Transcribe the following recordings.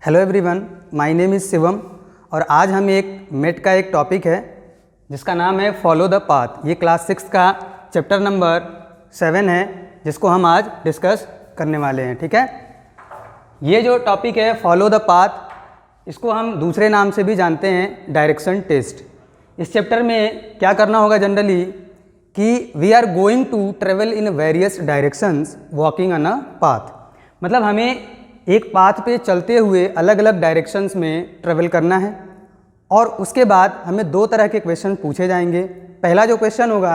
Hello everyone, my name is Shivam और आज हम मेट का एक टॉपिक है जिसका नाम है फॉलो द पाथ। ये क्लास 6 का चैप्टर नंबर 7 है जिसको हम आज डिस्कस करने वाले हैं। ठीक है, ये जो टॉपिक है फॉलो द पाथ, इसको हम दूसरे नाम से भी जानते हैं डायरेक्शन टेस्ट। इस चैप्टर में क्या करना होगा जनरली कि we are going to travel in various directions walking on a path. मतलब हमें एक पाथ पे चलते हुए अलग अलग डायरेक्शंस में ट्रेवल करना है और उसके बाद हमें दो तरह के क्वेश्चन पूछे जाएंगे। पहला जो क्वेश्चन होगा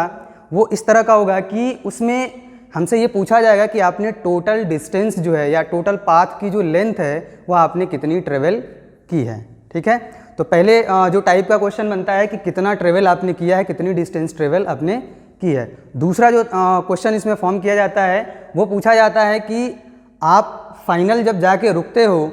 वो इस तरह का होगा कि उसमें हमसे ये पूछा जाएगा कि आपने टोटल डिस्टेंस जो है या टोटल पाथ की जो लेंथ है वो आपने कितनी ट्रेवल की है। ठीक है, तो पहले जो टाइप का क्वेश्चन बनता है कि कितना ट्रेवल आपने किया है, कितनी डिस्टेंस ट्रेवल आपने की है। दूसरा जो क्वेश्चन इसमें फॉर्म किया जाता है वो पूछा जाता है कि आप फाइनल जब जाके रुकते हो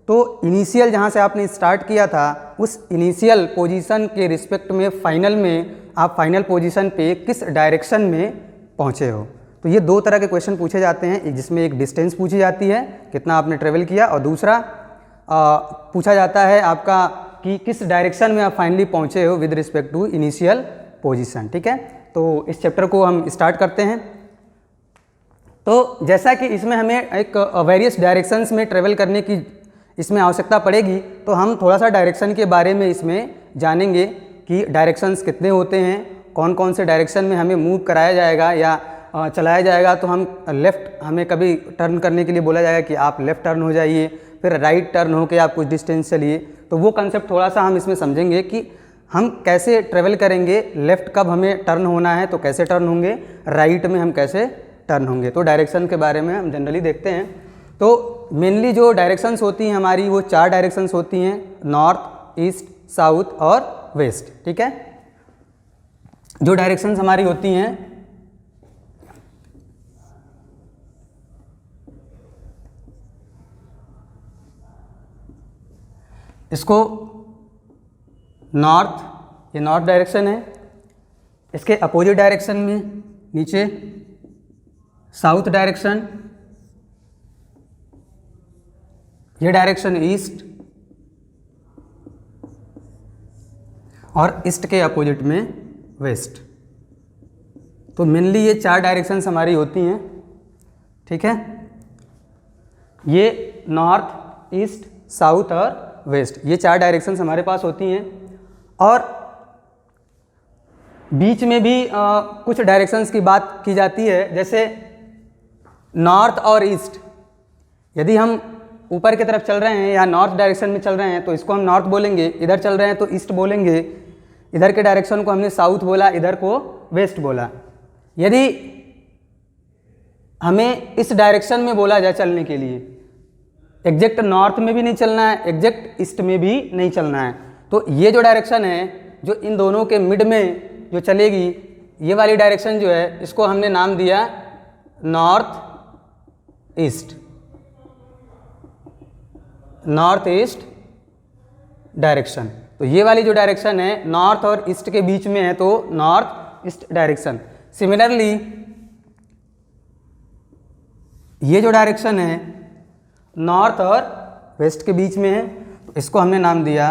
तो इनिशियल जहाँ से आपने स्टार्ट किया था उस इनिशियल पोजीशन के रिस्पेक्ट में फाइनल में आप फाइनल पोजीशन पे किस डायरेक्शन में पहुँचे हो। तो ये दो तरह के क्वेश्चन पूछे जाते हैं, जिसमें एक डिस्टेंस पूछी जाती है कितना आपने ट्रेवल किया और दूसरा पूछा जाता है आपका कि किस डायरेक्शन में आप फाइनली पहुँचे हो with respect to initial position. ठीक है, तो इस चैप्टर को हम स्टार्ट करते हैं। तो जैसा कि इसमें हमें एक वेरियस डायरेक्शंस में ट्रेवल करने की इसमें आवश्यकता पड़ेगी, तो हम थोड़ा सा डायरेक्शन के बारे में इसमें जानेंगे कि डायरेक्शंस कितने होते हैं, कौन कौन से डायरेक्शन में हमें मूव कराया जाएगा या चलाया जाएगा। तो हम लेफ़्ट, हमें कभी टर्न करने के लिए बोला जाएगा कि आप लेफ़्ट टर्न हो जाइए, फिर राइट टर्न होकर आप कुछ डिस्टेंस चलिए। तो वो कंसेप्ट थोड़ा सा हम इसमें समझेंगे कि हम कैसे ट्रेवल करेंगे, लेफ़्ट कब हमें टर्न होना है तो कैसे टर्न होंगे, राइट में हम कैसे टर्न होंगे। तो डायरेक्शन के बारे में हम जनरली देखते हैं। तो मेनली जो डायरेक्शंस होती हैं हमारी वो 4 डायरेक्शंस होती हैं, नॉर्थ, ईस्ट, साउथ और वेस्ट। ठीक है, जो डायरेक्शंस हमारी होती हैं इसको नॉर्थ, ये नॉर्थ डायरेक्शन है। इसके अपोजिट डायरेक्शन में नीचे साउथ डायरेक्शन, ये डायरेक्शन ईस्ट और ईस्ट के अपोजिट में वेस्ट। तो मेनली ये 4 डायरेक्शंस हमारी होती हैं। ठीक है, ये नॉर्थ, ईस्ट, साउथ और वेस्ट, ये 4 डायरेक्शंस हमारे पास होती हैं। और बीच में भी कुछ डायरेक्शंस की बात की जाती है, जैसे नॉर्थ और ईस्ट। यदि हम ऊपर की तरफ चल रहे हैं या नॉर्थ डायरेक्शन में चल रहे हैं तो इसको हम नॉर्थ बोलेंगे, इधर चल रहे हैं तो ईस्ट बोलेंगे, इधर के डायरेक्शन को हमने साउथ बोला, इधर को वेस्ट बोला। यदि हमें इस डायरेक्शन में बोला जाए चलने के लिए, एग्जैक्ट नॉर्थ में भी नहीं चलना है, एग्जैक्ट ईस्ट में भी नहीं चलना है, तो ये जो डायरेक्शन है जो इन दोनों के मिड में जो चलेगी, ये वाली डायरेक्शन जो है इसको हमने नाम दिया north east, north east direction. तो ये वाली जो डायरेक्शन है नॉर्थ और ईस्ट के बीच में है तो नॉर्थ ईस्ट डायरेक्शन। सिमिलरली ये जो डायरेक्शन है नॉर्थ और वेस्ट के बीच में है तो इसको हमने नाम दिया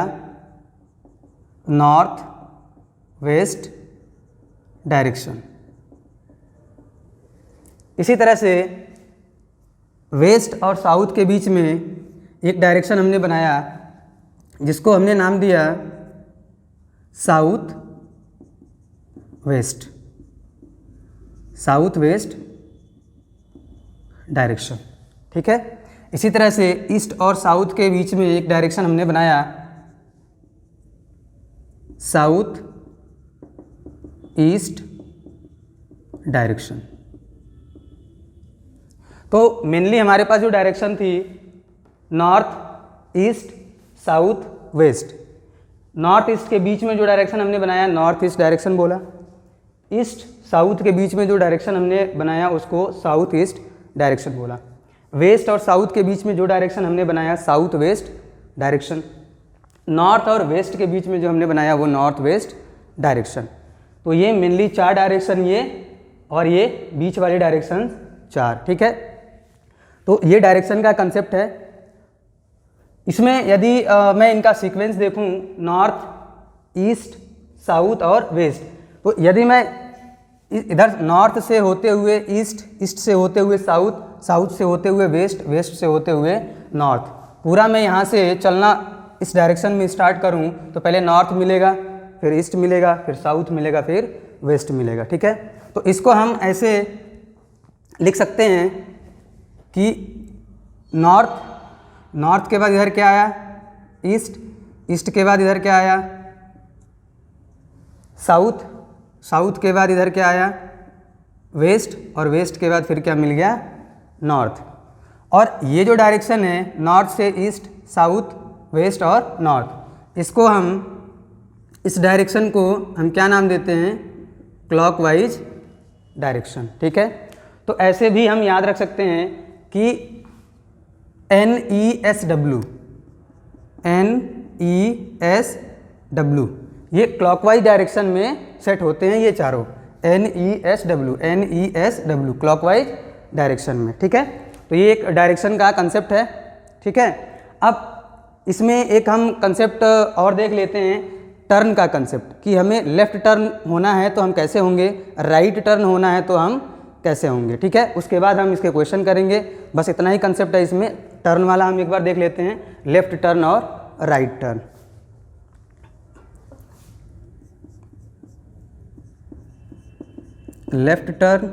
नॉर्थ वेस्ट डायरेक्शन। इसी तरह से वेस्ट और साउथ के बीच में एक डायरेक्शन हमने बनाया जिसको हमने नाम दिया south west, south west direction. ठीक है, इसी तरह से ईस्ट और साउथ के बीच में एक डायरेक्शन हमने बनाया साउथ ईस्ट डायरेक्शन। तो मेनली हमारे पास जो डायरेक्शन थी north, east, south, west. North east के बीच में जो डायरेक्शन हमने बनाया नॉर्थ ईस्ट डायरेक्शन बोला। ईस्ट साउथ के बीच में जो डायरेक्शन हमने बनाया उसको साउथ ईस्ट डायरेक्शन बोला। वेस्ट और साउथ के बीच में जो डायरेक्शन हमने बनाया साउथ वेस्ट डायरेक्शन। नॉर्थ और वेस्ट के बीच में जो हमने बनाया वो नॉर्थ वेस्ट डायरेक्शन। तो ये मेनली 4 डायरेक्शन, ये और ये बीच वाली डायरेक्शन 4। ठीक है, तो ये डायरेक्शन का कंसेप्ट है। इसमें यदि मैं इनका सीक्वेंस देखूं, नॉर्थ, ईस्ट, साउथ और वेस्ट, तो यदि मैं इधर नॉर्थ से होते हुए ईस्ट, ईस्ट से होते हुए साउथ, साउथ से होते हुए वेस्ट, वेस्ट से होते हुए नॉर्थ, पूरा मैं यहाँ से चलना इस डायरेक्शन में स्टार्ट करूँ तो पहले नॉर्थ मिलेगा, फिर ईस्ट मिलेगा, फिर साउथ मिलेगा, फिर वेस्ट मिलेगा। ठीक है, तो इसको हम ऐसे लिख सकते हैं कि नॉर्थ, नॉर्थ के बाद इधर क्या आया, ईस्ट, ईस्ट के बाद इधर क्या आया, साउथ, साउथ के बाद इधर क्या आया, वेस्ट, और वेस्ट के बाद फिर क्या मिल गया, नॉर्थ। और ये जो डायरेक्शन है नॉर्थ से ईस्ट, साउथ, वेस्ट और नॉर्थ, इसको हम, इस डायरेक्शन को हम क्या नाम देते हैं, क्लॉकवाइज डायरेक्शन। ठीक है, तो ऐसे भी हम याद रख सकते हैं कि NESW, NESW ये क्लॉकवाइज डायरेक्शन में सेट होते हैं, ये चारों NESW क्लॉकवाइज डायरेक्शन में। ठीक है, तो ये एक डायरेक्शन का कंसेप्ट है। ठीक है, अब इसमें एक हम कंसेप्ट और देख लेते हैं, टर्न का कंसेप्ट, कि हमें लेफ़्ट टर्न होना है तो हम कैसे होंगे, राइट टर्न होना है तो हम कैसे होंगे। ठीक है, उसके बाद हम इसके क्वेश्चन करेंगे, बस इतना ही कंसेप्ट है इसमें। टर्न वाला हम एक बार देख लेते हैं, लेफ़्ट टर्न और right turn. Left turn,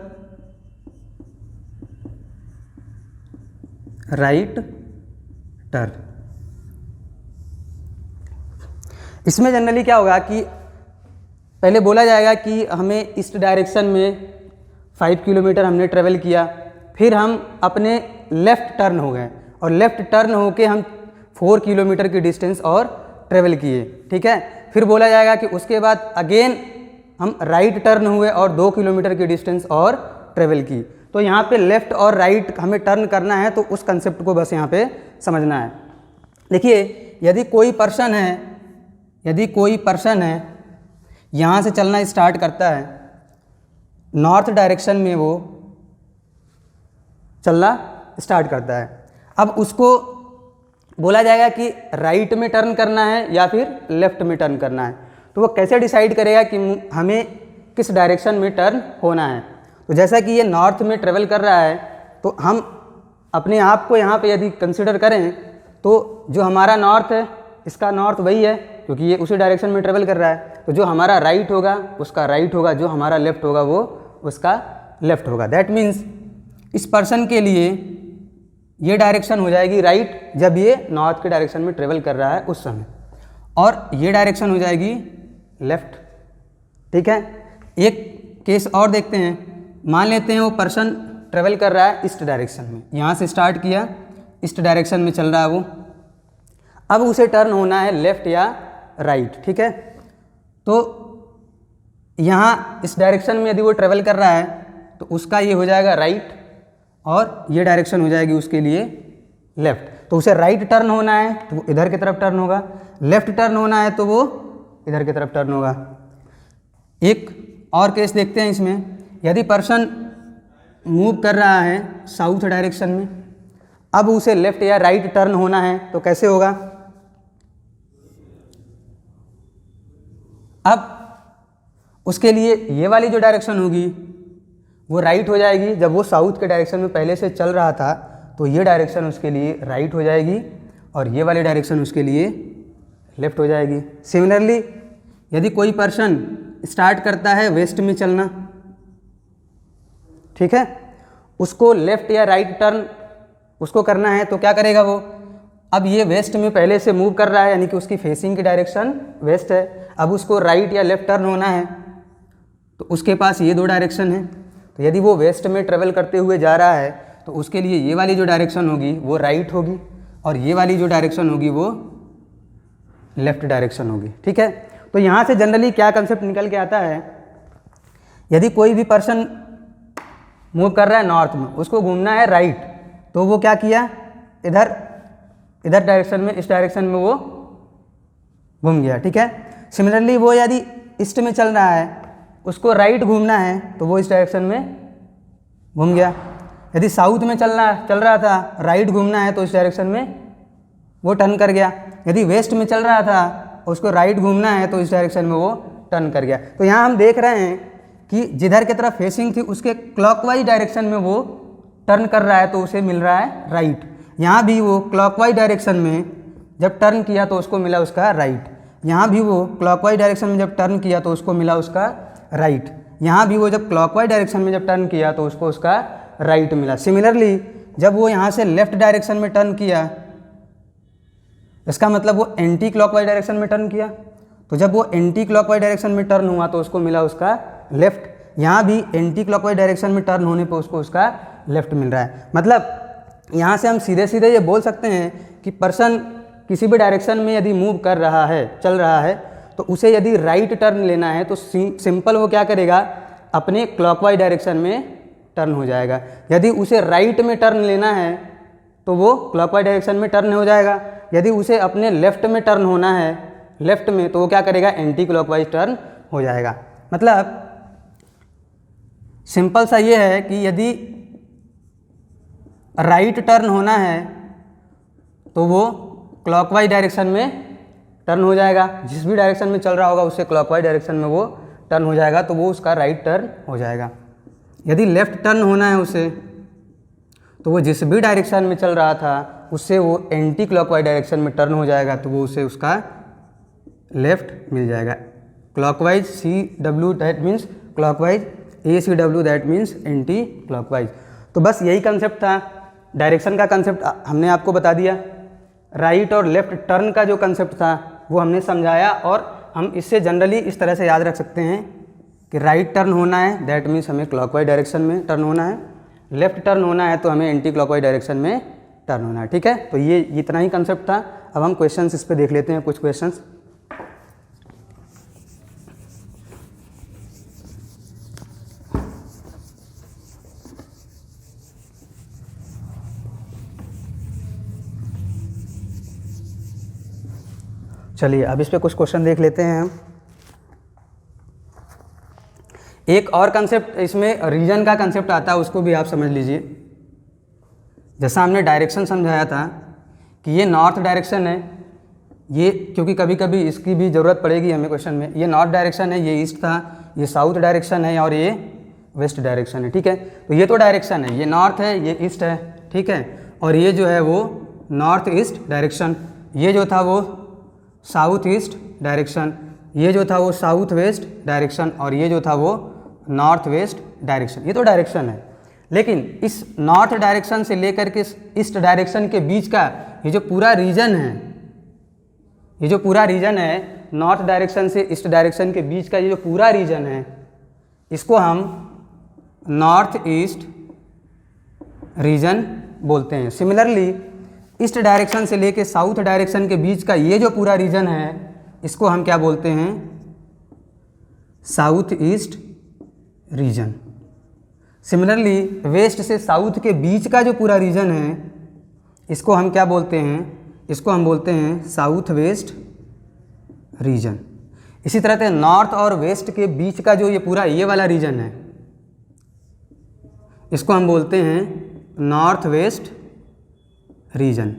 right turn. इसमें जनरली क्या होगा कि पहले बोला जाएगा कि हमें इस डायरेक्शन में 5 किलोमीटर हमने ट्रेवल किया, फिर हम अपने लेफ़्ट टर्न हो गए और लेफ़्ट टर्न होके हम 4 किलोमीटर की डिस्टेंस और ट्रेवल किए। ठीक है, फिर बोला जाएगा कि उसके बाद अगेन हम राइट टर्न हुए और 2 किलोमीटर की डिस्टेंस और ट्रेवल की। तो यहाँ पे लेफ़्ट और राइट हमें टर्न करना है, तो उस कंसेप्ट को बस यहाँ पे समझना है। देखिए, यदि कोई पर्सन है यहाँ से चलना स्टार्ट करता है, नॉर्थ डायरेक्शन में वो चलना स्टार्ट करता है, अब उसको बोला जाएगा कि राइट में टर्न करना है या फिर लेफ़्ट में टर्न करना है। तो वो कैसे डिसाइड करेगा कि हमें किस डायरेक्शन में टर्न होना है। तो जैसा कि ये नॉर्थ में ट्रेवल कर रहा है, तो हम अपने आप को यहाँ पे यदि कंसिडर करें तो जो हमारा नॉर्थ है, इसका नॉर्थ वही है क्योंकि ये उसी डायरेक्शन में ट्रेवल कर रहा है। तो जो हमारा राइट होगा उसका राइट होगा, जो हमारा लेफ़्ट होगा वो उसका लेफ़्ट होगा। दैट मीन्स इस पर्सन के लिए ये डायरेक्शन हो जाएगी राइट जब ये नॉर्थ के डायरेक्शन में ट्रेवल कर रहा है उस समय, और ये डायरेक्शन हो जाएगी लेफ़्ट। ठीक है, एक केस और देखते हैं। मान लेते हैं वो पर्सन ट्रेवल कर रहा है ईस्ट डायरेक्शन में, यहाँ से स्टार्ट किया, ईस्ट डायरेक्शन में चल रहा है वो, अब उसे टर्न होना है लेफ़्ट या राइट। ठीक है, तो यहाँ इस डायरेक्शन में यदि वो ट्रेवल कर रहा है तो उसका ये हो जाएगा राइट और ये डायरेक्शन हो जाएगी उसके लिए लेफ़्ट। तो उसे राइट टर्न होना है तो वो इधर की तरफ टर्न होगा, लेफ़्ट टर्न होना है तो वो इधर की तरफ टर्न होगा। एक और केस देखते हैं इसमें, यदि पर्सन मूव कर रहा है साउथ डायरेक्शन में, अब उसे लेफ़्ट या राइट टर्न होना है तो कैसे होगा, अब उसके लिए ये वाली जो डायरेक्शन होगी वो राइट हो जाएगी। जब वो साउथ के डायरेक्शन में पहले से चल रहा था तो ये डायरेक्शन उसके लिए राइट हो जाएगी और ये वाली डायरेक्शन उसके लिए लेफ़्ट हो जाएगी। सिमिलरली यदि कोई पर्सन स्टार्ट करता है वेस्ट में चलना, ठीक है, उसको लेफ़्ट या राइट टर्न उसको करना है तो क्या करेगा वो, अब ये वेस्ट में पहले से मूव कर रहा है यानी कि उसकी फेसिंग की डायरेक्शन वेस्ट है, अब उसको राइट या लेफ़्ट टर्न होना है तो उसके पास ये दो डायरेक्शन है। तो यदि वो वेस्ट में ट्रेवल करते हुए जा रहा है तो उसके लिए ये वाली जो डायरेक्शन होगी वो राइट होगी और ये वाली जो डायरेक्शन होगी वो लेफ़्ट डायरेक्शन होगी। ठीक है, तो यहाँ से जनरली क्या कंसेप्ट निकल के आता है, यदि कोई भी पर्सन मूव कर रहा है नॉर्थ में, उसको घूमना है राइट, तो वो क्या किया, इधर डायरेक्शन में, इस डायरेक्शन में वो घूम गया। ठीक है, सिमिलरली वो यदि ईस्ट में चल रहा है, उसको राइट घूमना है तो वो इस डायरेक्शन में घूम गया। यदि साउथ में चल रहा था, राइट घूमना है तो इस डायरेक्शन में वो टर्न कर गया। यदि वेस्ट में चल रहा था उसको राइट घूमना है तो इस डायरेक्शन में वो टर्न कर गया। तो यहाँ हम देख रहे हैं कि जिधर की तरफ फेसिंग थी उसके क्लॉकवाइज डायरेक्शन में वो टर्न कर रहा है तो उसे मिल रहा है राइट। यहाँ भी वो क्लॉकवाइज डायरेक्शन में जब टर्न किया तो उसको मिला उसका राइट। यहाँ भी वो क्लॉकवाइज डायरेक्शन में जब टर्न किया तो उसको मिला उसका राइट। यहाँ भी वो जब क्लॉकवाइज डायरेक्शन में जब टर्न किया तो उसको उसका राइट मिला। सिमिलरली जब वो यहाँ से लेफ्ट डायरेक्शन में टर्न किया, इसका मतलब वो एंटी क्लॉकवाइज डायरेक्शन में टर्न किया, तो जब वो एंटी क्लॉकवाइज डायरेक्शन में टर्न हुआ तो उसको मिला उसका लेफ्ट। यहाँ भी एंटी क्लॉकवाइज डायरेक्शन में टर्न होने पर उसको उसका लेफ्ट मिल रहा है। मतलब यहाँ से हम सीधे सीधे ये बोल सकते हैं कि पर्सन किसी भी डायरेक्शन में यदि मूव कर रहा है, चल रहा है, तो उसे यदि राइट टर्न लेना है तो सिंपल वो क्या करेगा, अपने क्लॉकवाइज डायरेक्शन में टर्न हो जाएगा। यदि उसे राइट में टर्न लेना है तो वो क्लॉकवाइज डायरेक्शन में टर्न हो जाएगा। यदि उसे अपने लेफ्ट में टर्न होना है, लेफ्ट में, तो वो क्या करेगा, एंटी क्लॉकवाइज टर्न हो जाएगा। मतलब सिंपल सा ये है कि यदि राइट टर्न होना है तो वो क्लॉकवाइज डायरेक्शन में टर्न हो जाएगा। जिस भी डायरेक्शन में चल रहा होगा उससे क्लॉकवाइज डायरेक्शन में वो टर्न हो जाएगा, तो वो उसका राइट टर्न हो जाएगा। यदि लेफ्ट टर्न होना है उसे, तो वो जिस भी डायरेक्शन में चल रहा था उससे वो एंटी क्लॉकवाइज डायरेक्शन में टर्न हो जाएगा, तो वो उसे उसका लेफ्ट मिल जाएगा। Clockwise CW that means clockwise, ACW that means anti clockwise. तो बस यही कंसेप्ट था, डायरेक्शन का कंसेप्ट हमने आपको बता दिया। राइट और लेफ्ट टर्न का जो कंसेप्ट था वो हमने समझाया, और हम इससे जनरली इस तरह से याद रख सकते हैं कि राइट टर्न होना है दैट मीन्स हमें क्लॉकवाइज डायरेक्शन में टर्न होना है, लेफ्ट टर्न होना है तो हमें एंटी क्लॉकवाइज डायरेक्शन में टर्न होना है। ठीक है, तो ये इतना ही कंसेप्ट था। अब हम क्वेश्चंस इस पे देख लेते हैं, कुछ क्वेश्चंस। चलिए अब इस पे कुछ क्वेश्चन देख लेते हैं हम। एक और कंसेप्ट इसमें रीजन का कंसेप्ट आता है, उसको भी आप समझ लीजिए। जैसा हमने डायरेक्शन समझाया था कि ये नॉर्थ डायरेक्शन है, ये क्योंकि कभी कभी इसकी भी ज़रूरत पड़ेगी हमें क्वेश्चन में। ये नॉर्थ डायरेक्शन है, ये ईस्ट था, ये साउथ डायरेक्शन है और ये वेस्ट डायरेक्शन है। ठीक है, तो ये तो डायरेक्शन है, ये नॉर्थ है, ये ईस्ट है। ठीक है, और ये जो है वो नॉर्थ ईस्ट डायरेक्शन, ये जो था वो साउथ ईस्ट डायरेक्शन, ये जो था वो साउथ वेस्ट डायरेक्शन, और ये जो था वो नॉर्थ वेस्ट डायरेक्शन। ये तो डायरेक्शन है, लेकिन इस नॉर्थ डायरेक्शन से लेकर के ईस्ट डायरेक्शन के बीच का ये जो पूरा रीजन है, ये जो पूरा रीजन है नॉर्थ डायरेक्शन से ईस्ट डायरेक्शन के बीच का ये जो पूरा रीजन है, इसको हम नॉर्थ ईस्ट रीजन बोलते हैं। सिमिलरली ईस्ट डायरेक्शन से लेके साउथ डायरेक्शन के बीच का ये जो पूरा रीजन है, इसको हम क्या बोलते हैं, south east region. Similarly west से साउथ के बीच का जो पूरा रीजन है, इसको हम क्या बोलते हैं, इसको हम बोलते हैं साउथ वेस्ट रीजन। इसी तरह से नॉर्थ और वेस्ट के बीच का जो ये पूरा ये वाला रीजन है, इसको हम बोलते हैं नॉर्थ वेस्ट रीजन।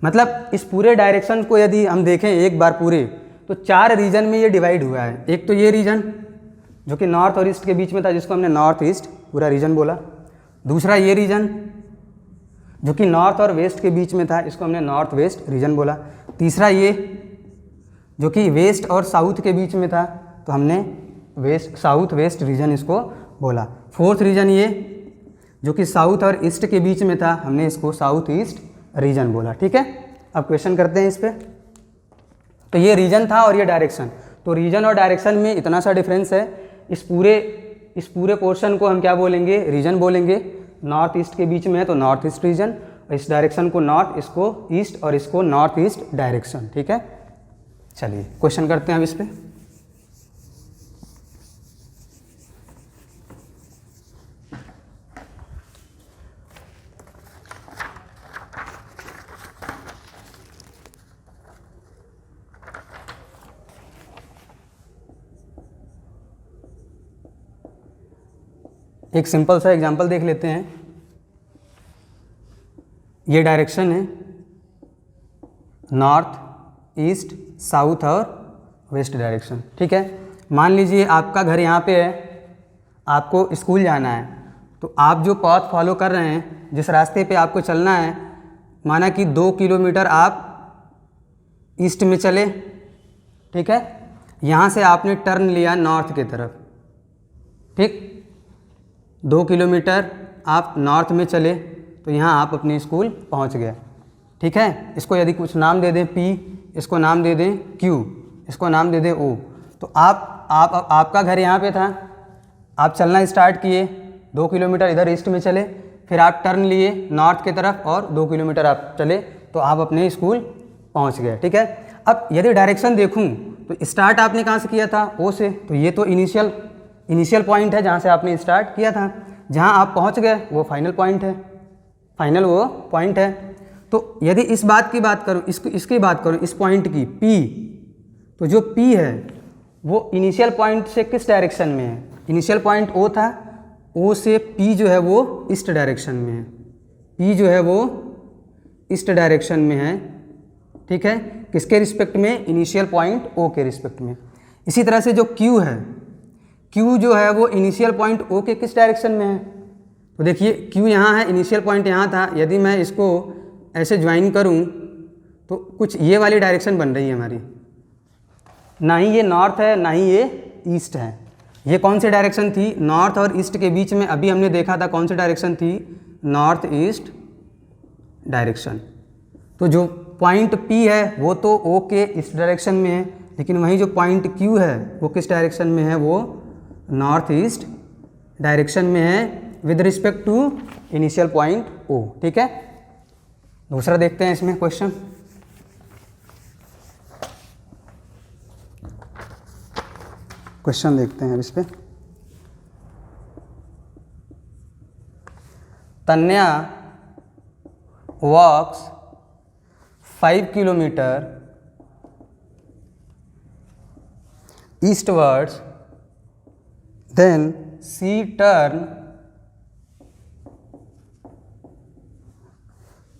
मतलब इस पूरे डायरेक्शन को यदि हम देखें एक बार पूरे, तो 4 रीजन में ये डिवाइड हुआ है। एक तो ये रीजन जो कि नॉर्थ और ईस्ट के बीच में था, जिसको हमने नॉर्थ ईस्ट पूरा रीजन बोला। दूसरा ये रीजन जो कि नॉर्थ और वेस्ट के बीच में था, इसको हमने नॉर्थ वेस्ट रीजन बोला। तीसरा ये जो कि वेस्ट और साउथ के बीच में था, तो हमने साउथ वेस्ट रीजन इसको बोला। फोर्थ रीजन ये जो कि साउथ और ईस्ट के बीच में था, हमने इसको साउथ ईस्ट रीजन बोला। ठीक है, अब क्वेश्चन करते हैं इस पर। तो ये रीजन था और ये डायरेक्शन, तो रीजन और डायरेक्शन में इतना सा डिफरेंस है। इस पूरे पोर्शन को हम क्या बोलेंगे, रीजन बोलेंगे। नॉर्थ ईस्ट के बीच में है तो नॉर्थ ईस्ट रीजन, इस डायरेक्शन को नॉर्थ, इसको ईस्ट और इसको नॉर्थ ईस्ट डायरेक्शन। ठीक है, चलिए क्वेश्चन करते हैं अब इस पर। एक सिंपल सा एग्जांपल देख लेते हैं। ये डायरेक्शन है, नॉर्थ, ईस्ट, साउथ और वेस्ट डायरेक्शन। ठीक है, मान लीजिए आपका घर यहाँ पे है, आपको स्कूल जाना है, तो आप जो पाथ फॉलो कर रहे हैं, जिस रास्ते पे आपको चलना है, माना कि 2 किलोमीटर आप ईस्ट में चले। ठीक है, यहाँ से आपने टर्न लिया नॉर्थ की तरफ। ठीक, 2 किलोमीटर आप नॉर्थ में चले तो यहाँ आप अपने स्कूल पहुँच गए। ठीक है, इसको यदि कुछ नाम दे दें P, इसको नाम दे दें Q, इसको नाम दे दें O, तो आपका घर यहाँ पे था, आप चलना स्टार्ट किए, 2 किलोमीटर इधर ईस्ट में चले, फिर आप टर्न लिए नॉर्थ की तरफ और 2 किलोमीटर आप चले तो आप अपने स्कूल पहुँच गए। ठीक है, अब यदि डायरेक्शन देखूँ तो स्टार्ट आपने कहाँ से किया था? O से, तो ये तो इनिशियल पॉइंट है जहाँ से आपने स्टार्ट किया था, जहाँ आप पहुँच गए वो फाइनल पॉइंट है, फाइनल वो पॉइंट है। तो यदि इस बात की बात करूँ, इसकी बात करूँ, इस पॉइंट की P, तो जो P है वो इनिशियल पॉइंट से किस डायरेक्शन में है? इनिशियल पॉइंट O था, O से P जो है वो ईस्ट डायरेक्शन में है, P जो है वो ईस्ट डायरेक्शन में है। ठीक है, किसके रिस्पेक्ट में? इनिशियल पॉइंट O के रिस्पेक्ट में। इसी तरह से जो Q है, Q जो है वो इनिशियल पॉइंट O के किस डायरेक्शन में है? तो देखिए Q यहाँ है, इनिशियल पॉइंट यहाँ था, यदि मैं इसको ऐसे ज्वाइन करूँ तो कुछ ये वाली डायरेक्शन बन रही है हमारी, ना ही ये नॉर्थ है ना ही ये ईस्ट है। ये कौन सी डायरेक्शन थी? नॉर्थ और ईस्ट के बीच में अभी हमने देखा था कौन सी डायरेक्शन थी? North east direction. तो जो पॉइंट P है वो तो O के इस डायरेक्शन में है, लेकिन वहीं जो पॉइंट Q है वो किस डायरेक्शन में है? वो नॉर्थ ईस्ट डायरेक्शन में है with respect to initial point O। ठीक है, दूसरा देखते हैं इसमें क्वेश्चन। देखते हैं इस पे। Tanya walks 5 kilometre eastwards, then she turn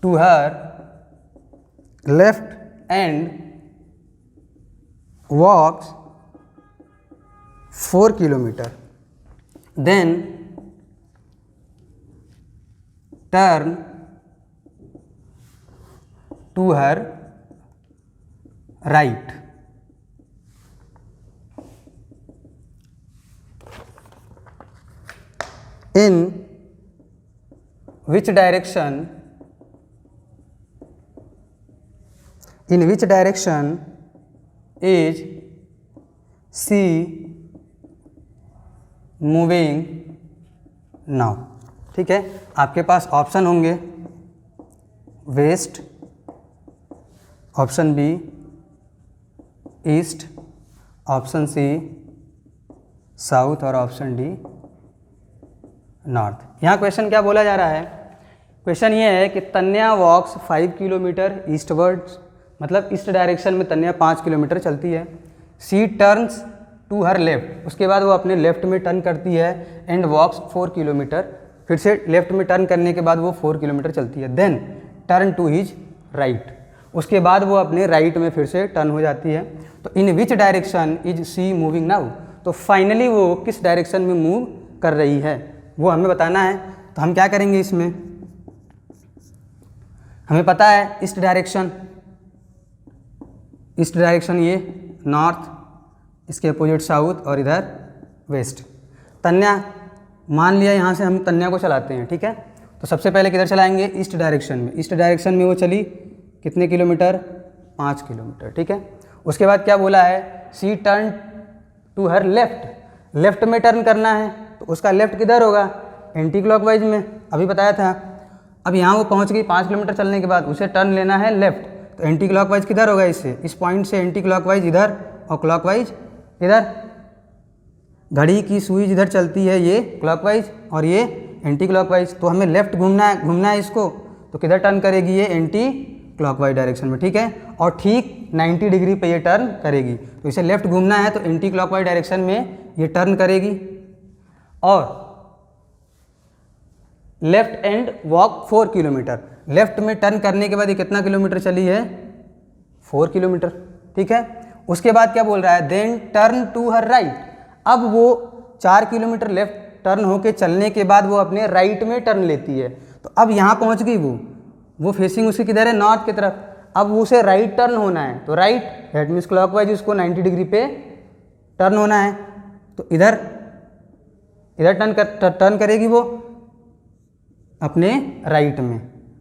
to her left and walks 4 kilometer, then turn to her right. In which direction is she moving now? ठीक है, आपके पास ऑप्शन होंगे west, option B east, option C south और option D north. यहाँ question क्या बोला जा रहा है? क्वेश्चन ये है कि तन्या वॉक्स 5 किलोमीटर ईस्टवर्ड्स, मतलब ईस्ट डायरेक्शन में तन्या 5 किलोमीटर चलती है। She turns to her left, उसके बाद वो अपने लेफ्ट में टर्न करती है, एंड वॉक्स 4 किलोमीटर, फिर से लेफ्ट में टर्न करने के बाद वो 4 किलोमीटर चलती है। Then turn to his right, उसके बाद वो अपने राइट में फिर से टर्न हो जाती है। तो in which direction is she moving now? तो फाइनली वो किस डायरेक्शन में मूव कर रही है वो हमें बताना है। तो हम क्या करेंगे इसमें, हमें पता है ईस्ट डायरेक्शन ये नॉर्थ, इसके अपोजिट साउथ और इधर वेस्ट। तन्या, मान लिया यहाँ से हम तन्या को चलाते हैं। ठीक है, तो सबसे पहले किधर चलाएंगे? ईस्ट डायरेक्शन में। ईस्ट डायरेक्शन में वो चली कितने किलोमीटर? 5 किलोमीटर। ठीक है, उसके बाद क्या बोला है? She turn to her left, left में टर्न करना है, तो उसका लेफ्ट किधर होगा? एंटी क्लॉकवाइज में, अभी बताया था। अब यहाँ वो पहुँच गई 5 किलोमीटर चलने के बाद, उसे टर्न लेना है लेफ्ट, तो एंटी क्लॉकवाइज किधर होगा? इससे, इस पॉइंट से एंटी क्लॉकवाइज इधर और क्लॉकवाइज इधर। घड़ी की सुई जिधर चलती है ये क्लॉकवाइज और ये एंटी क्लॉकवाइज, तो हमें लेफ्ट घूमना है इसको, तो किधर टर्न करेगी? ये एंटी क्लॉकवाइज डायरेक्शन में। ठीक है, और ठीक 90 डिग्री पे ये टर्न करेगी, तो इसे लेफ्ट घूमना है तो एंटी क्लॉकवाइज डायरेक्शन में ये टर्न करेगी। और left and walk 4 kilometre, left में टर्न करने के बाद ये कितना किलोमीटर चली है? 4 किलोमीटर। ठीक है, उसके बाद क्या बोल रहा है, then turn to her right. अब वो 4 किलोमीटर लेफ्ट टर्न होके चलने के बाद वो अपने राइट में टर्न लेती है। तो अब यहाँ पहुँच गई वो फेसिंग उसकी किधर है, नॉर्थ की तरफ। अब उसे राइट टर्न होना है, तो राइट दैट मीन्स क्लॉकवाइज उसको 90 डिग्री पे टर्न होना है। तो इधर टर्न करेगी वो अपने राइट में,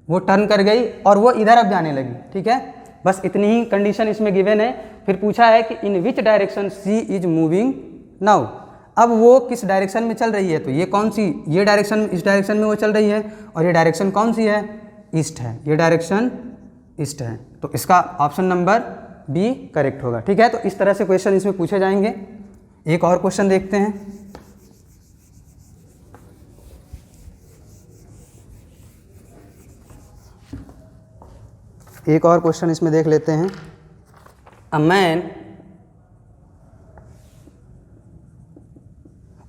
वो टर्न कर गई और वो इधर अब जाने लगी। ठीक है, बस इतनी ही कंडीशन इसमें गिवन है। फिर पूछा है कि in which direction she is moving now. अब वो किस डायरेक्शन में चल रही है, तो ये कौन सी, ये डायरेक्शन, इस डायरेक्शन में वो चल रही है, और ये डायरेक्शन कौन सी है, ईस्ट है, ये डायरेक्शन ईस्ट है। तो इसका ऑप्शन नंबर बी करेक्ट होगा। ठीक है, तो इस तरह से क्वेश्चन इसमें पूछे जाएंगे। एक और क्वेश्चन देखते हैं। एक और क्वेश्चन इसमें देख लेते हैं। A man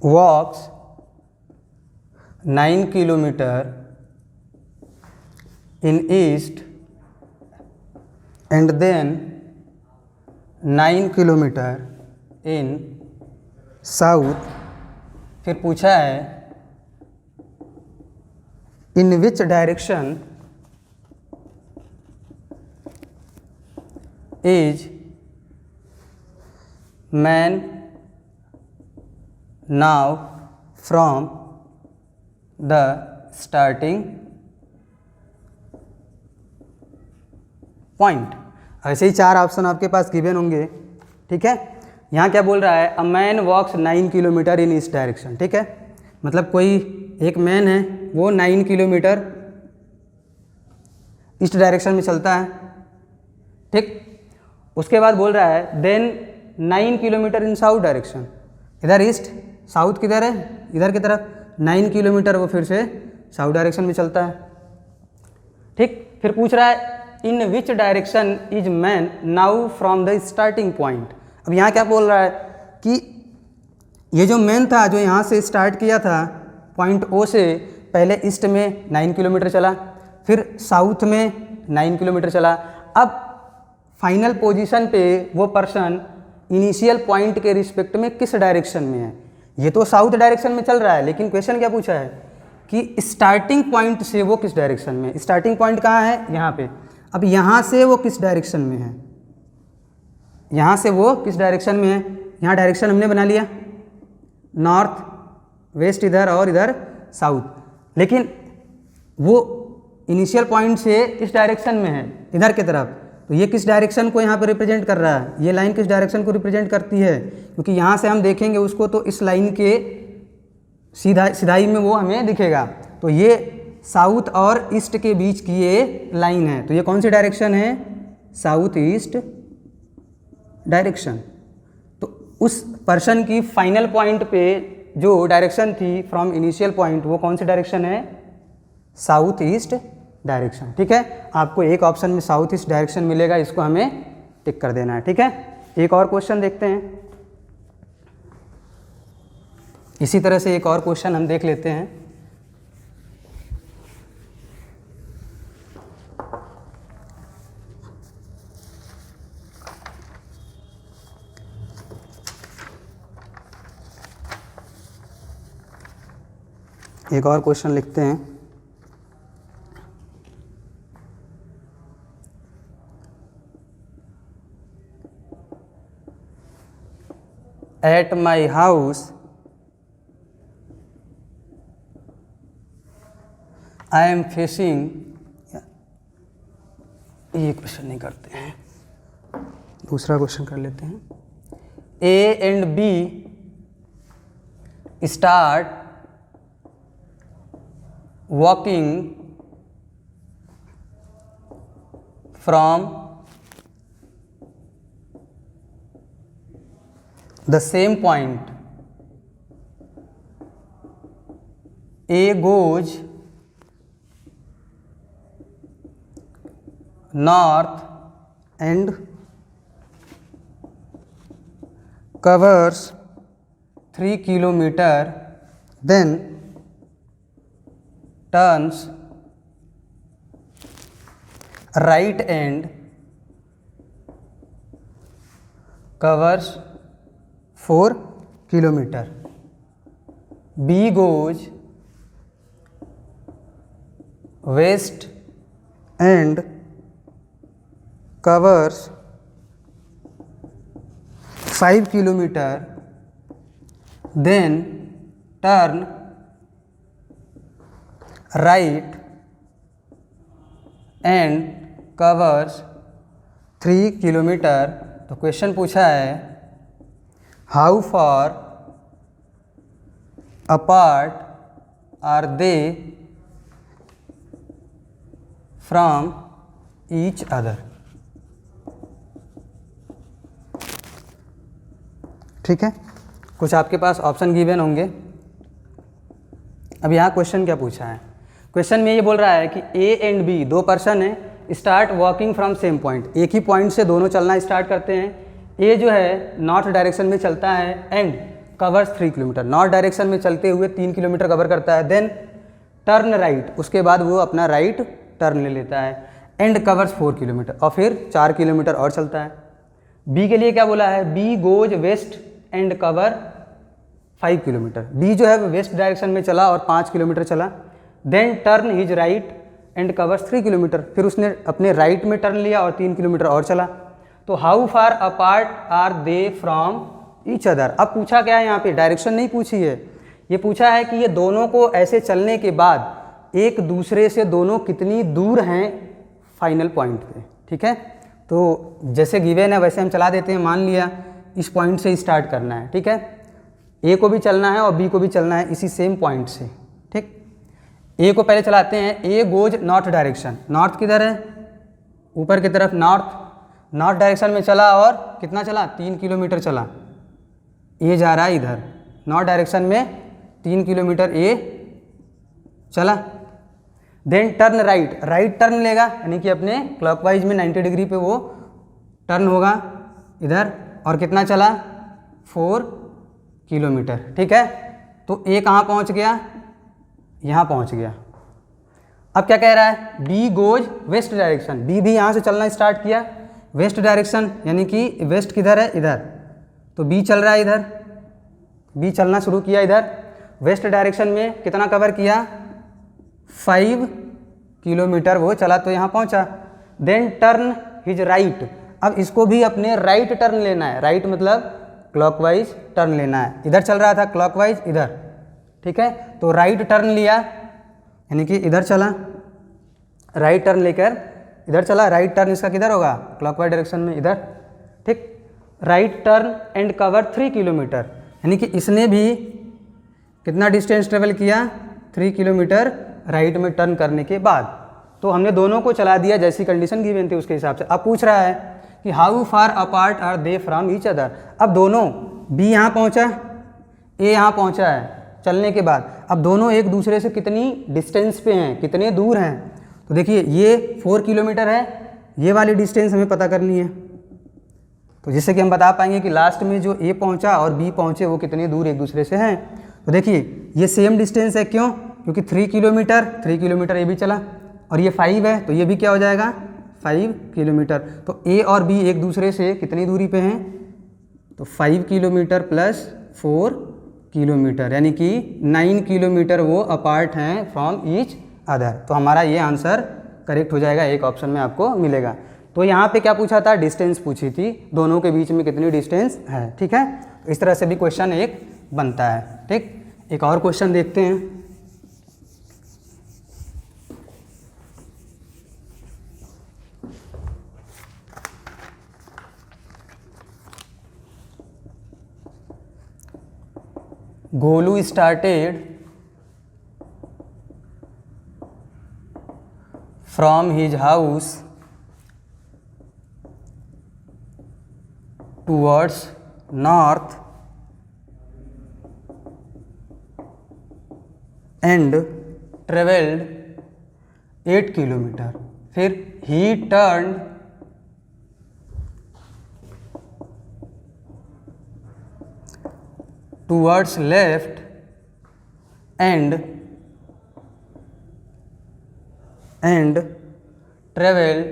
walks 9 kilometre in east and then 9 kilometre in south. फिर पूछा है in which direction is man now from the starting point। ऐसे ही 4 ऑप्शन आपके पास गिवन होंगे। ठीक है, यहाँ क्या बोल रहा है, a man walks 9 kilometre in east direction. ठीक है, मतलब कोई एक मैन है, वो 9 किलोमीटर ईस्ट डायरेक्शन में चलता है। ठीक, उसके बाद बोल रहा है then 9 kilometre in south direction, इधर ईस्ट, साउथ किधर है, इधर की तरफ, 9 किलोमीटर वो फिर से साउथ डायरेक्शन में चलता है। ठीक, फिर पूछ रहा है in which direction is man now from the starting point. अब यहाँ क्या बोल रहा है कि ये जो मैन था, जो यहाँ से स्टार्ट किया था पॉइंट ओ से, पहले ईस्ट में 9 किलोमीटर चला, फिर साउथ में 9 किलोमीटर चला। अब फाइनल पोजीशन पे वो पर्सन इनिशियल पॉइंट के रिस्पेक्ट में किस डायरेक्शन में है। ये तो साउथ डायरेक्शन में चल रहा है, लेकिन क्वेश्चन क्या पूछा है कि स्टार्टिंग पॉइंट से वो किस डायरेक्शन में। स्टार्टिंग पॉइंट कहाँ है, यहाँ पे। अब यहाँ से वो किस डायरेक्शन में है, यहाँ से वो किस डायरेक्शन में है। यहाँ डायरेक्शन हमने बना लिया, नॉर्थ वेस्ट इधर और इधर साउथ, लेकिन वो इनिशियल पॉइंट से इस डायरेक्शन में है, इधर की तरफ। तो ये किस डायरेक्शन को यहाँ पर रिप्रेजेंट कर रहा है, ये लाइन किस डायरेक्शन को रिप्रेजेंट करती है, क्योंकि यहाँ से हम देखेंगे उसको तो इस लाइन के सीधाई में वो हमें दिखेगा। तो ये साउथ और ईस्ट के बीच की ये लाइन है, तो ये कौन सी डायरेक्शन है, साउथ ईस्ट डायरेक्शन। तो उस पर्सन की फाइनल पॉइंट पे जो डायरेक्शन थी फ्रॉम इनिशियल पॉइंट, वो कौन सी डायरेक्शन है, साउथ ईस्ट डायरेक्शन। ठीक है, आपको एक ऑप्शन में साउथ ईस्ट डायरेक्शन मिलेगा, इसको हमें टिक कर देना है। ठीक है, एक और क्वेश्चन देखते हैं। इसी तरह से एक और क्वेश्चन हम देख लेते हैं। एक और क्वेश्चन लिखते हैं। At my house I am facing, ये क्वेश्चन नहीं करते हैं, दूसरा क्वेश्चन कर लेते हैं। A and B start walking from the same point. A goes north and covers 3 kilometers, then turns right and covers 4 kilometer. B goes west and covers 5 kilometer, then turn right and covers 3 kilometre. तो question पूछा है how far apart are they from each other. ठीक है, कुछ आपके पास option given होंगे. अब यहाँ क्वेश्चन क्या पूछा है? क्वेश्चन में ये बोल रहा है कि ए एंड बी दो पर्सन हैं, start walking from same point. एक ही पॉइंट से दोनों चलना स्टार्ट करते हैं. ए जो है नॉर्थ डायरेक्शन में चलता है and covers 3 kilometre. North direction में चलते हुए 3 किलोमीटर कवर करता है. देन टर्न राइट, उसके बाद वो अपना राइट टर्न ले लेता है एंड कवर्स 4 किलोमीटर, और फिर 4 किलोमीटर और चलता है. बी के लिए क्या बोला है? B goes west and cover 5 kilometre. B जो है वो वेस्ट डायरेक्शन में चला और 5 किलोमीटर चला. Then turn his right and covers 3 kilometre. फिर उसने अपने राइट में टर्न लिया और 3 किलोमीटर और चला. तो how far apart are they from each other. अब पूछा क्या है यहाँ पे? डायरेक्शन नहीं पूछी है, ये पूछा है कि ये दोनों को ऐसे चलने के बाद एक दूसरे से दोनों कितनी दूर हैं फाइनल पॉइंट पे. ठीक है, तो जैसे गिवन है वैसे हम चला देते हैं. मान लिया इस पॉइंट से स्टार्ट करना है. ठीक है, ए को भी चलना है और बी को भी चलना है इसी सेम पॉइंट से. ठीक, ए को पहले चलाते हैं. A goes north direction. North किधर है? ऊपर की तरफ नॉर्थ. नॉर्थ डायरेक्शन में चला और कितना चला? 3 किलोमीटर चला. ए जा रहा है इधर. नॉर्थ डायरेक्शन में 3 किलोमीटर ए चला. Then turn right. Right turn लेगा, यानी कि अपने क्लॉकवाइज में 90 डिग्री पे वो टर्न होगा इधर. और कितना चला? 4 किलोमीटर. ठीक है, तो ए कहाँ पहुँच गया? यहाँ पहुँच गया. अब क्या कह रहा है? B goes west direction. B भी यहाँ से चलना स्टार्ट किया वेस्ट डायरेक्शन, यानी कि वेस्ट किधर है? इधर. तो बी चल रहा है इधर. बी चलना शुरू किया इधर. वेस्ट डायरेक्शन में कितना कवर किया? 5 किलोमीटर वो चला, तो यहाँ पहुँचा. Then turn his right. अब इसको भी अपने राइट टर्न लेना है. राइट मतलब क्लॉकवाइज टर्न लेना है. इधर चल रहा था क्लॉकवाइज इधर. ठीक है, तो राइट टर्न लिया, यानी कि इधर चला. राइट टर्न लेकर इधर चला. राइट टर्न इसका किधर होगा? क्लॉकवाइज डायरेक्शन में इधर. ठीक, right turn and cover 3 kilometre, यानी कि इसने भी कितना डिस्टेंस ट्रेवल किया? 3 किलोमीटर राइट में टर्न करने के बाद. तो हमने दोनों को चला दिया जैसी कंडीशन गिवन थी उसके हिसाब से. अब पूछ रहा है कि how far apart are they from each other. अब दोनों, बी यहाँ पहुँचा, ए यहाँ पहुँचा है चलने के बाद. अब दोनों एक दूसरे से कितनी डिस्टेंस पे हैं, कितने दूर हैं? तो देखिए ये 4 किलोमीटर है, ये वाली डिस्टेंस हमें पता करनी है. तो जिससे कि हम बता पाएंगे कि लास्ट में जो ए पहुंचा और बी पहुंचे वो कितनी दूर एक दूसरे से हैं. तो देखिए ये सेम डिस्टेंस है. क्यों? क्योंकि 3 किलोमीटर ये भी चला और ये 5 है, तो ये भी क्या हो जाएगा? 5 किलोमीटर. तो ए और बी एक दूसरे से कितनी दूरी पे हैं? तो 5 किलोमीटर प्लस 4 किलोमीटर, यानी कि 9 किलोमीटर वो अपार्ट हैं फ्रॉम ईच अदर. तो हमारा ये आंसर करेक्ट हो जाएगा, एक ऑप्शन में आपको मिलेगा. तो यहाँ पे क्या पूछा था? डिस्टेंस पूछी थी, दोनों के बीच में कितनी डिस्टेंस है. ठीक है, तो इस तरह से भी क्वेश्चन एक बनता है. ठीक, एक और क्वेश्चन देखते हैं. Golu started from his house towards north and travelled 8 kilometre. फिर he turn towards left and travel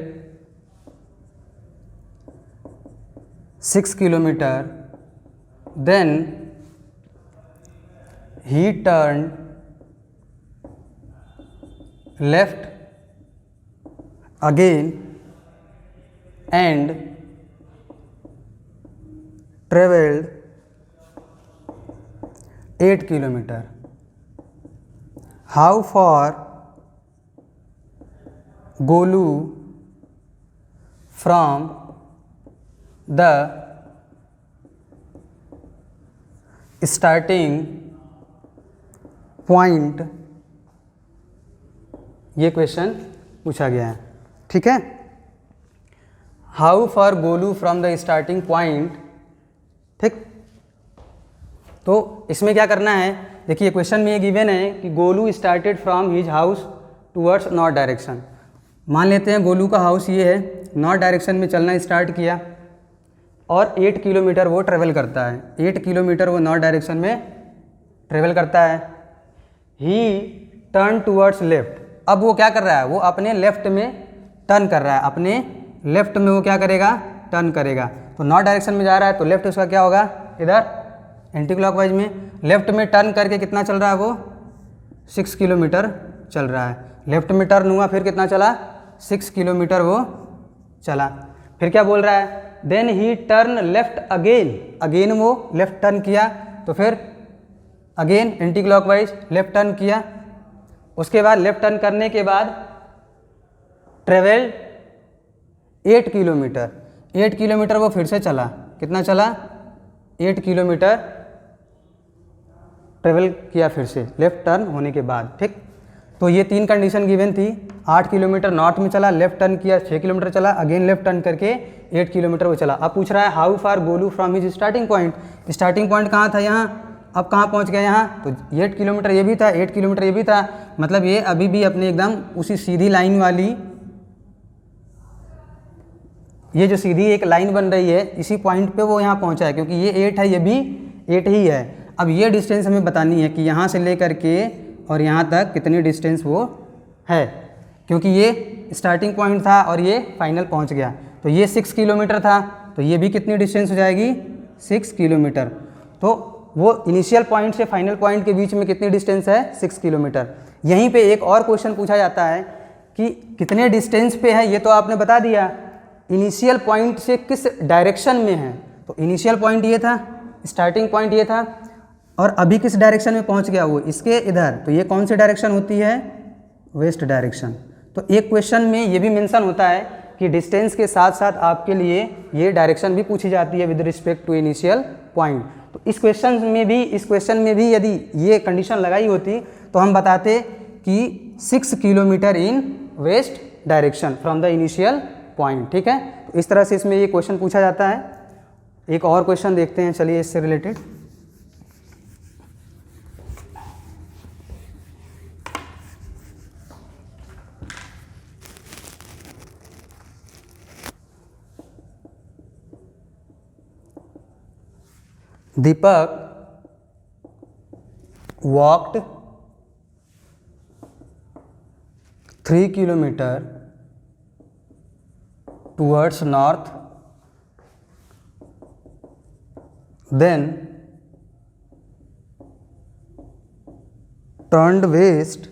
6 kilometre, then he turned left again and traveled 8 kilometer. How far Golu from the starting point, ये question पूछा गया है, ठीक है। How for Golu from the starting point, ठीक। तो इसमें क्या करना है, देखिए क्वेश्चन में ये गिवन है कि Golu started from his house towards north direction. मान लेते हैं गोलू का हाउस ये है, नॉर्थ डायरेक्शन में चलना स्टार्ट किया और 8 किलोमीटर वो ट्रेवल करता है, 8 किलोमीटर वो नॉर्थ डायरेक्शन में ट्रेवल करता है। ही टर्न टूवर्ड्स लेफ्ट, अब वो क्या कर रहा है, वो अपने लेफ्ट में टर्न कर रहा है, अपने लेफ्ट में वो क्या करेगा, टर्न करेगा। तो नॉर्थ डायरेक्शन में जा रहा है तो लेफ्ट उसका क्या होगा, इधर एंटी क्लॉकवाइज में लेफ्ट में टर्न करके कितना चल रहा है, वो 6 किलोमीटर चल रहा है। लेफ्ट में टर्न हुआ, फिर कितना चला, 6 किलोमीटर वो चला। फिर क्या बोल रहा है, then he turn left again, again वो लेफ्ट टर्न किया, तो फिर again anti clockwise left turn किया। उसके बाद लेफ्ट टर्न करने के बाद ट्रेवल 8 किलोमीटर, 8 किलोमीटर वो फिर से चला, कितना चला, 8 किलोमीटर ट्रेवल किया फिर से लेफ्ट टर्न होने के बाद, ठीक। तो ये 3 कंडीशन गिवन थी। 8 किलोमीटर नॉर्थ में चला, लेफ्ट टर्न किया, 6 किलोमीटर चला, अगेन लेफ्ट टर्न करके 8 किलोमीटर वो चला। अब पूछ रहा है how far Golu from his starting point, starting point कहाँ था, यहाँ, अब कहाँ पहुँच गया, यहाँ। तो 8 किलोमीटर ये भी था, 8 किलोमीटर ये भी था, मतलब ये अभी भी अपने एकदम उसी सीधी लाइन वाली, ये जो सीधी एक लाइन बन रही है इसी पॉइंट पे वो यहाँ पहुँचा है, क्योंकि ये 8 है, ये भी 8 ही है। अब ये डिस्टेंस हमें बतानी है कि यहाँ से लेकर के और यहाँ तक कितनी डिस्टेंस वो है, क्योंकि ये स्टार्टिंग पॉइंट था और ये फाइनल पहुँच गया। तो ये 6 किलोमीटर था, तो ये भी कितनी डिस्टेंस हो जाएगी, 6 किलोमीटर। तो वो इनिशियल पॉइंट से फाइनल पॉइंट के बीच में कितनी डिस्टेंस है, 6 किलोमीटर। यहीं पे एक और क्वेश्चन पूछा जाता है कि कितने डिस्टेंस पे है, ये तो आपने बता दिया, इनिशियल पॉइंट से किस डायरेक्शन में है। तो इनिशियल पॉइंट ये था, स्टार्टिंग पॉइंट ये था, और अभी किस डायरेक्शन में पहुंच गया वो, इसके इधर। तो ये कौन सी डायरेक्शन होती है, वेस्ट डायरेक्शन। तो एक क्वेश्चन में ये भी मेंशन होता है कि डिस्टेंस के साथ साथ आपके लिए ये डायरेक्शन भी पूछी जाती है with respect to initial point. तो इस क्वेश्चन में भी यदि ये कंडीशन लगाई होती तो हम बताते कि 6 kilometre in west direction from the initial point, ठीक है। तो इस तरह से इसमें ये क्वेश्चन पूछा जाता है। एक और क्वेश्चन देखते हैं, चलिए इससे related. Deepak walked 3 kilometer towards north, then turned west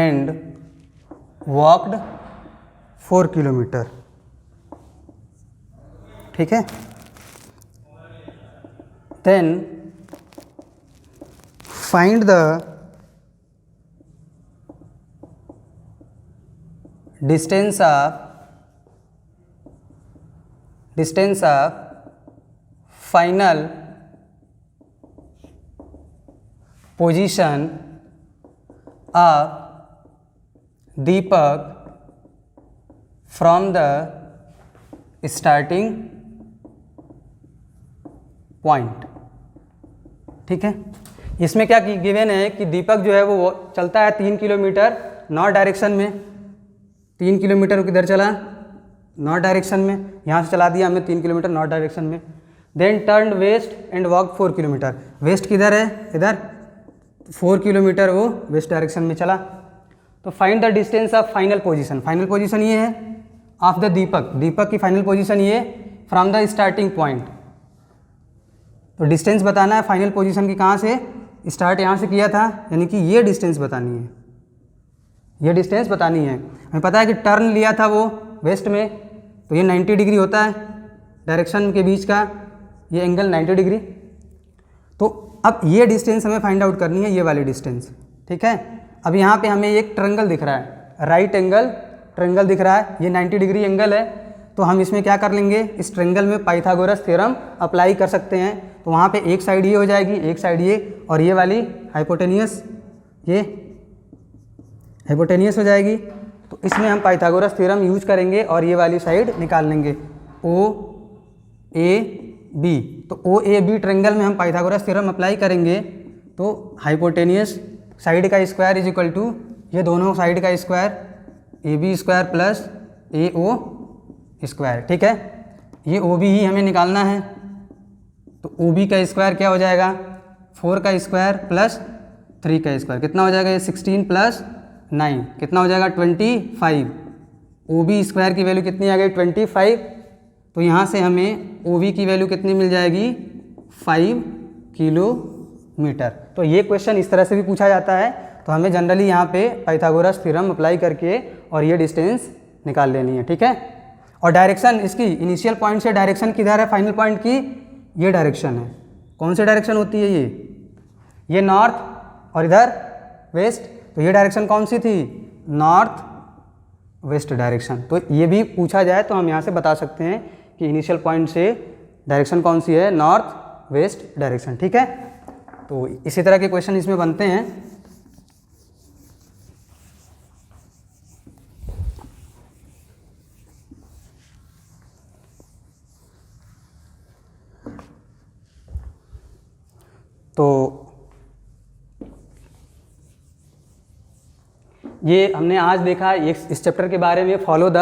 and walked 4 kilometer, ठीक है। Then find the distance of final position of Deepak from the starting point, ठीक है। इसमें क्या गिवन है कि दीपक जो है वो चलता है 3 किलोमीटर नॉर्थ डायरेक्शन में, 3 किलोमीटर किधर चला, नॉर्थ डायरेक्शन में, यहाँ से चला दिया हमने 3 किलोमीटर नॉर्थ डायरेक्शन में। Then turn west and walk 4 kilometre, west किधर है, इधर, 4 किलोमीटर वो वेस्ट डायरेक्शन में चला। तो find the distance of final position, final position ये है, ऑफ द दीपक, दीपक की फाइनल पोजीशन ये फ्रॉम द स्टार्टिंग पॉइंट। तो डिस्टेंस बताना है फाइनल पोजीशन की, कहाँ से स्टार्ट यहाँ से किया था, यानी कि ये डिस्टेंस बतानी है, ये डिस्टेंस बतानी है। हमें पता है कि टर्न लिया था वो वेस्ट में, तो ये 90 डिग्री होता है डायरेक्शन के बीच का, ये एंगल 90 डिग्री। तो अब ये डिस्टेंस हमें फाइंड आउट करनी है, ये वाली डिस्टेंस, ठीक है। अब यहाँ पे हमें एक ट्रायंगल दिख रहा है, राइट एंगल ट्रायंगल दिख रहा है, ये 90 डिग्री एंगल है। तो हम इसमें क्या कर लेंगे, इस ट्रायंगल में पाइथागोरस थ्योरम अप्लाई कर सकते हैं। तो वहाँ पे एक साइड ये हो जाएगी, एक साइड ये, और ये वाली हाइपोटेनियस, ये हाइपोटेनियस हो जाएगी। तो इसमें हम पाइथागोरस थ्योरम यूज करेंगे और ये वाली साइड निकाल लेंगे, ओ ए बी। तो ओ ए बी ट्रायंगल में हम पाइथागोरस थ्योरम अप्लाई करेंगे। तो हाइपोटेनियस साइड का स्क्वायर इज इक्वल टू ये दोनों साइड का square, A B square plus A O square, ठीक है। ये ओ बी ही हमें निकालना है। तो ओ बी का स्क्वायर क्या हो जाएगा, 4 का स्क्वायर प्लस 3 का स्क्वायर, कितना हो जाएगा, ये 16 प्लस 9 कितना हो जाएगा, 25। ओ बी स्क्वायर की वैल्यू कितनी आ गई, 25। तो यहाँ से हमें ओ बी की वैल्यू कितनी मिल जाएगी, 5 किलोमीटर। तो ये क्वेश्चन इस तरह से भी पूछा जाता है। तो हमें जनरली यहाँ पे पाइथागोरस थ्योरम अप्लाई करके और ये डिस्टेंस निकाल लेनी है, ठीक है। और डायरेक्शन इसकी इनिशियल पॉइंट से डायरेक्शन किधर है, फाइनल पॉइंट की ये डायरेक्शन है। कौन सी डायरेक्शन होती है, ये नॉर्थ और इधर वेस्ट। तो ये डायरेक्शन कौन सी थी, नॉर्थ वेस्ट डायरेक्शन। तो ये भी पूछा जाए तो हम यहाँ से बता सकते हैं कि इनिशियल पॉइंट से डायरेक्शन कौन सी है, नॉर्थ वेस्ट डायरेक्शन, ठीक है। तो इसी तरह के क्वेश्चन इसमें बनते हैं। तो ये हमने आज देखा इस चैप्टर के बारे में, फॉलो द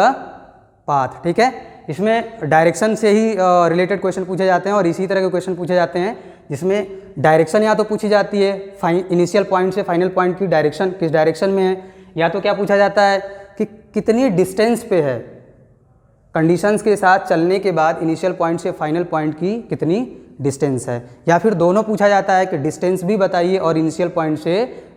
पाथ, ठीक है। इसमें डायरेक्शन से ही रिलेटेड क्वेश्चन पूछे जाते हैं और इसी तरह के क्वेश्चन पूछे जाते हैं जिसमें डायरेक्शन या तो पूछी जाती है इनिशियल पॉइंट से फाइनल पॉइंट की डायरेक्शन किस डायरेक्शन में है, या तो क्या पूछा जाता है कि कितनी डिस्टेंस पे है, कंडीशंस के साथ चलने के बाद इनिशियल पॉइंट से फाइनल पॉइंट की कितनी डिस्टेंस है, या फिर दोनों पूछा जाता है कि डिस्टेंस भी बताइए और इनिशियल पॉइंट से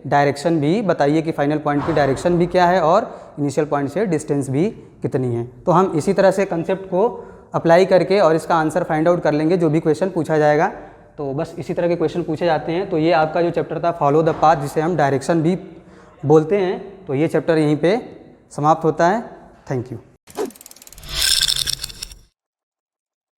डायरेक्शन भी बताइए कि फाइनल पॉइंट की डायरेक्शन भी क्या है और इनिशियल पॉइंट से डिस्टेंस भी कितनी है। तो हम इसी तरह से कंसेप्ट को अप्लाई करके और इसका आंसर फाइंड आउट कर लेंगे जो भी क्वेश्चन पूछा जाएगा। तो बस इसी तरह के क्वेश्चन पूछे जाते हैं। तो ये आपका जो चैप्टर था फॉलो द पाथ, जिसे हम डायरेक्शन भी बोलते हैं, तो ये चैप्टर यहीं पे समाप्त होता है। Thank you.